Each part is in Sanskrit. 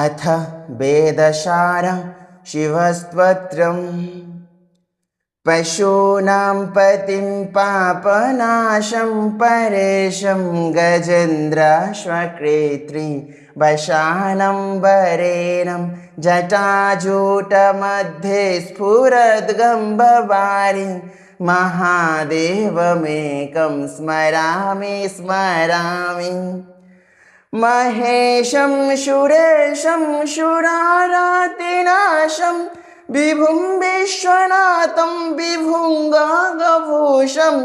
अथ वेदसारं शिवस्तोत्रम् पशूनां पतिं पापनाशं परेशं गजेन्द्राश्वकृत्रि वशानं वरेणं जटाजूटमध्ये स्फुरद्गम्भवारि महादेवमेकं स्मरामि महेशं शूरेशं शूरारातिनाशं विभुं विश्वनाथं विभुं गगभूषं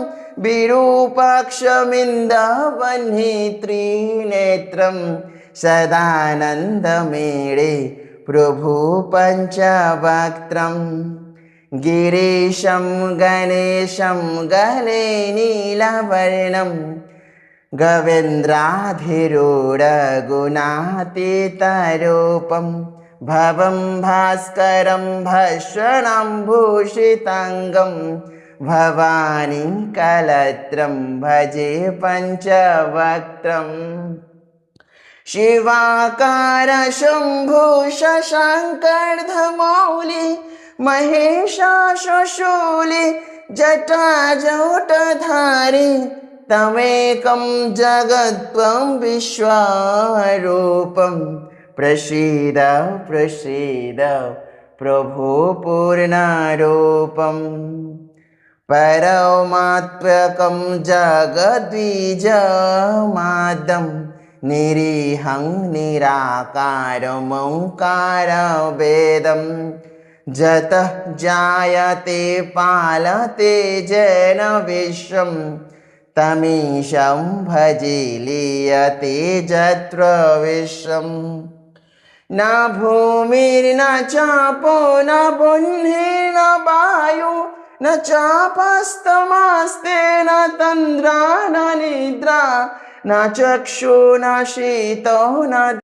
विरूपाक्षमिन्दवह्नित्रिनेत्रं सदानन्दमेळे प्रभु पञ्चवक्त्रं गिरीशं गणेशं गले नीलवर्णं गवेन्द्राधिरूढगुणातीतरूपं भवं भास्करं भस्वनं भूषिताङ्गं भवानी कलत्रं भजे पञ्चवक्त्रम् शिवाकार शम्भु शशाङ्कर्धमौलि महेशाशूलि जटाजूटधारि तमेकं जगत्त्वं विश्वरूपं प्रसीद प्रभो पूर्णरूपं परमात्मकं जगद्बीजमाद्यं निरीहं निराकारमोङ्कारवेदं जतः जायते पालते जैन विश्वं तमीशं भजे लीयते जत्र विश्वं न भूमिर्न चापो न बुह्निर्न वायु न चापस्तमस्ते न तन्द्रा न निद्रा न चक्षु न शीतो न